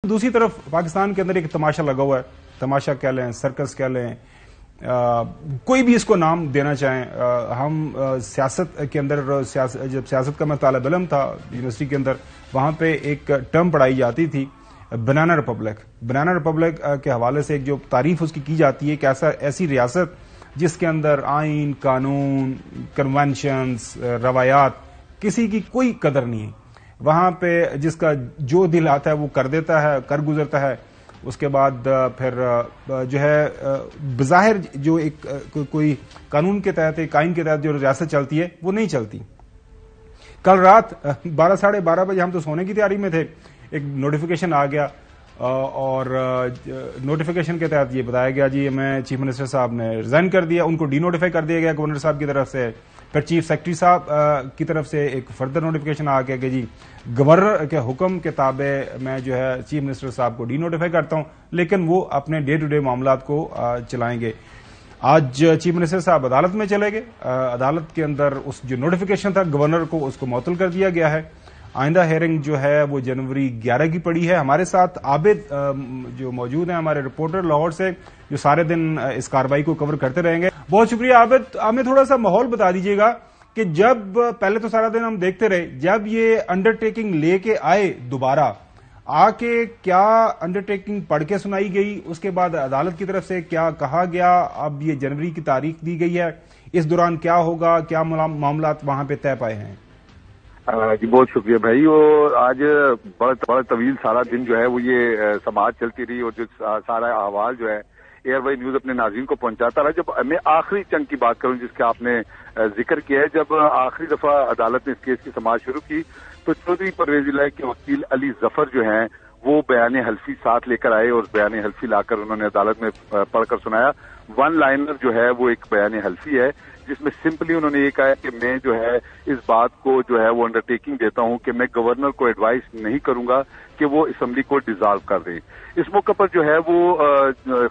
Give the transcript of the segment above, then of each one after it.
دوسری طرف پاکستان کے اندر ایک تماشا لگا ہوا ہے، تماشا کہہ لیں، سرکس کہہ لیں، کوئی بھی اس کو نام دینا چاہیں. ہم سیاست کے اندر جب سیاست کا میں طالب علم تھا یونیورسٹی کے اندر، وہاں پہ ایک ٹرم پڑھائی جاتی تھی بنانا ریپبلک. بنانا ریپبلک کے حوالے سے ایک جو تعریف اس کی جاتی ہے کہ ایسی ریاست جس کے اندر آئین، قانون، کنونشنز، روایات کسی کی کوئی قدر نہیں ہے. وہاں پہ جس کا جو دل آتا ہے وہ کر دیتا ہے، کر گزرتا ہے. اس کے بعد پھر جو ہے بظاہر جو ایک کوئی قانون کے تحت، ایک آئین کے تحت جو ریاست چلتی ہے وہ نہیں چلتی. کل رات 12:30 بجے ہم تو سونے کی تیاری میں تھے، ایک نوٹیفیکیشن آ گیا اور نوٹیفیکیشن کے تحت یہ بتایا گیا جی ہمیں چیف منسٹر صاحب نے ریزائن کر دیا. ان کو ڈی نوٹیفائی کر دیا گیا گورنر صاحب کی طرف سے. پھر چیف سیکرٹری صاحب کی طرف سے ایک فردر نوٹیفیکیشن آ گیا کہ جی گورنر کے حکم کے تابع میں جو ہے چیف منسٹر صاحب کو ڈی نوٹیفائی کرتا ہوں، لیکن وہ اپنے ڈے ٹو ڈے معاملات کو چلائیں گے. آج چیف منسٹر صاحب عدالت میں چلے گئے. عدالت کے اندر اس جو نوٹیفیکیشن تھا گورنر کو، اس کو معطل کر دیا گیا ہے. آئندہ ہیئرنگ جو ہے وہ جنوری 11 کی پڑی ہے. ہمارے ساتھ عابد جو موجود ہیں، ہمارے رپورٹر لاہور سے، جو سارے دن اس کارروائی کو کور کرتے رہیں گے. بہت شکریہ عابد. ہمیں تھوڑا سا ماحول بتا دیجیے گا کہ جب پہلے تو سارا دن ہم دیکھتے رہے، جب یہ انڈرٹیکنگ لے کے آئے دوبارہ آ کے کیا انڈرٹیکنگ پڑھ کے سنائی گئی، اس کے بعد عدالت کی طرف سے کیا کہا گیا، اب یہ جنوری کی تاریخ دی گئی ہے، اس دوران کیا ہوگا، کیا معاملات وہاں پہ طے پائے ہیں؟ جی بہت شکریہ بھائی. وہ آج بڑا طویل سارا دن جو ہے وہ یہ سماعت چلتی رہی اور جو سارا احوال جو ہے ایئر وائی نیوز اپنے ناظرین کو پہنچاتا رہا. جب میں آخری چنک کی بات کروں جس کا آپ نے ذکر کیا ہے، جب آخری دفعہ عدالت نے اس کیس کی سماعت شروع کی تو چودھری پرویز الہی کے وکیل علی ظفر جو ہیں وہ بیان حلفی ساتھ لے کر آئے اور بیان حلفی لا کر انہوں نے عدالت میں پڑھ کر سنایا. ون لائنر جو ہے وہ ایک بیان حلفی ہے جس میں سمپلی انہوں نے یہ کہا کہ میں جو ہے اس بات کو جو ہے وہ انڈرٹیکنگ دیتا ہوں کہ میں گورنر کو ایڈوائز نہیں کروں گا کہ وہ اسمبلی کو ڈیزالو کر دے. اس موقع پر جو ہے وہ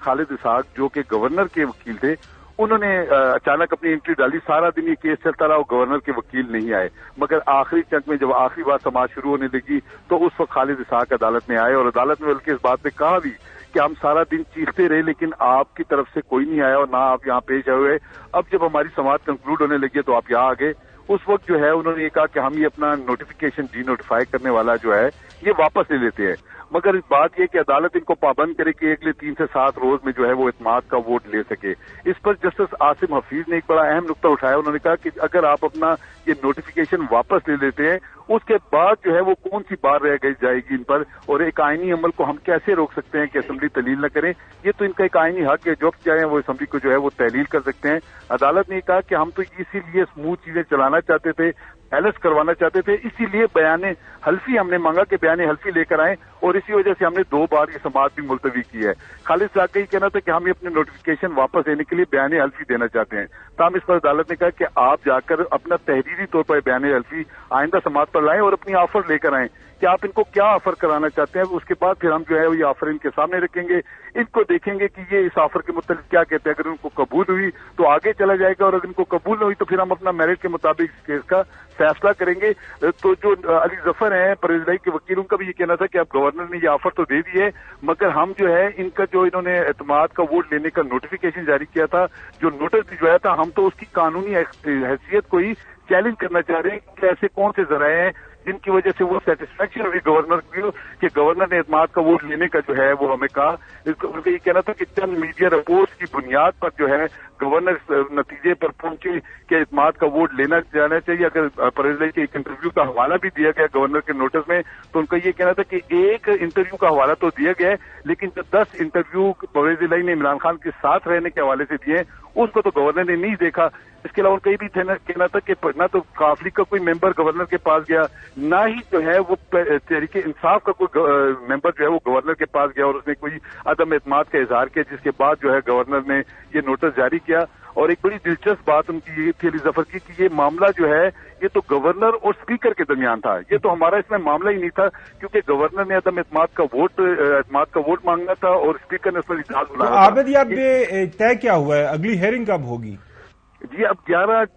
خالد اسحاق جو کہ گورنر کے وکیل تھے، انہوں نے اچانک اپنی انٹری ڈالی. سارا دن یہ کیس چلتا رہا اور گورنر کے وکیل نہیں آئے، مگر آخری چنک میں جب آخری بار سماعت شروع ہونے لگی تو اس وقت خالد اسحاق عدالت میں آئے اور عدالت میں بلکہ اس بات پہ کہا بھی کہ ہم سارا دن چیختے رہے لیکن آپ کی طرف سے کوئی نہیں آیا اور نہ آپ یہاں پیش آئے ہوئے. اب جب ہماری سماعت کنکلوڈ ہونے لگی تو آپ یہاں آ گئے. اس وقت جو ہے انہوں نے یہ کہا کہ ہم یہ اپنا نوٹیفیکیشن ڈی نوٹیفائی کرنے والا جو ہے یہ واپس لے لیتے ہیں، مگر اس بات یہ کہ عدالت ان کو پابند کرے کہ اگلے 3 سے 7 روز میں جو ہے وہ اعتماد کا ووٹ لے سکے. اس پر جسٹس عاصم حفیظ نے ایک بڑا اہم نقطہ اٹھایا. انہوں نے کہا کہ اگر آپ اپنا یہ نوٹیفیکیشن واپس لے لیتے ہیں اس کے بعد جو ہے وہ کون سی بار رہ جائے گی ان پر، اور ایک آئینی عمل کو ہم کیسے روک سکتے ہیں کہ اسمبلی تحلیل نہ کریں. یہ تو ان کا ایک آئینی حق ہے، جو چاہیں وہ اسمبلی کو جو ہے وہ تحلیل کر سکتے ہیں. عدالت نے کہا کہ ہم تو اسی لیے اسموتھ چیزیں چلانا چاہتے تھے، بیلنس کروانا چاہتے تھے، اسی لیے بیان حلفی ہم نے مانگا کہ بیان حلفی لے کر آئیں اور اسی وجہ سے ہم نے 2 بار یہ سماعت بھی ملتوی کی ہے. خالد صاحب کا یہ کہنا تھا کہ ہم یہ اپنے نوٹیفیکیشن واپس لینے کے لیے بیان حلفی دینا چاہتے ہیں. تاہم اس پر عدالت نے کہا کہ آپ جا کر اپنا تحریری طور پر بیان حلفی آئندہ سماعت پر لائیں اور اپنی آفر لے کر آئیں کہ آپ ان کو کیا آفر کرانا چاہتے ہیں. اس کے بعد پھر ہم جو ہے یہ آفر ان کے سامنے رکھیں گے، ان کو دیکھیں گے کہ یہ اس آفر کے متعلق کیا کہتے ہیں. اگر ان کو قبول ہوئی تو آگے چلا جائے گا اور اگر ان کو قبول نہ ہوئی تو پھر ہم اپنا میرٹ کے مطابق اس کیس کا فیصلہ کریں گے. تو جو علی ظفر ہیں پرویز الہی کے وکیل، ان کا بھی یہ کہنا تھا کہ اب گورنر نے یہ آفر تو دے دی ہے مگر ہم جو ہے ان کا جو انہوں نے اعتماد کا ووٹ لینے کا نوٹیفیکیشن جاری کیا تھا، جو نوٹس بھجوایا تھا، ہم تو اس کی قانونی حیثیت کو ہی چیلنج کرنا چاہ رہے ہیں کہ ایسے کون سے ذرائع ہیں جن کی وجہ سے وہ سیٹسفیکشن ہوئی گورنر کو کہ گورنر نے اعتماد کا ووٹ لینے کا جو ہے وہ ہمیں کہا. ان کا یہ کہنا تھا کہ چند میڈیا رپورٹس کی بنیاد پر جو ہے گورنر نتیجے پر پہنچے کہ اعتماد کا ووٹ لینا جانا چاہیے. اگر پرویز الہی کے ایک انٹرویو کا حوالہ بھی دیا گیا گورنر کے نوٹس میں تو ان کا یہ کہنا تھا کہ ایک انٹرویو کا حوالہ تو دیا گیا ہے لیکن جو 10 انٹرویو پرویز الہی نے عمران خان کے ساتھ رہنے کے حوالے سے دیے اس کو تو گورنر نے نہیں دیکھا. اس کے علاوہ کہیں بھی کہنا تھا کہ نہ تو قافلی کا کوئی ممبر گورنر کے پاس گیا، نہ ہی جو ہے وہ تحریک انصاف کا کوئی ممبر جو ہے وہ گورنر کے پاس گیا اور اس نے کوئی عدم اعتماد کا اظہار کیا، جس کے بعد جو ہے گورنر نے یہ نوٹس جاری کیا. اور ایک بڑی دلچسپ بات ان کی یہ تھی علی ظفر کی کہ یہ معاملہ جو ہے یہ تو گورنر اور اسپیکر کے درمیان تھا. یہ تو ہمارا اس میں معاملہ ہی نہیں تھا کیونکہ گورنر نے عدم اعتماد کا ووٹ مانگنا تھا اور اسپیکر نے اس پر اجلاس بلایا تھا. عابد، اب طے کیا ہوا ہے، اگلی ہیئرنگ کب ہوگی؟ جی اب 11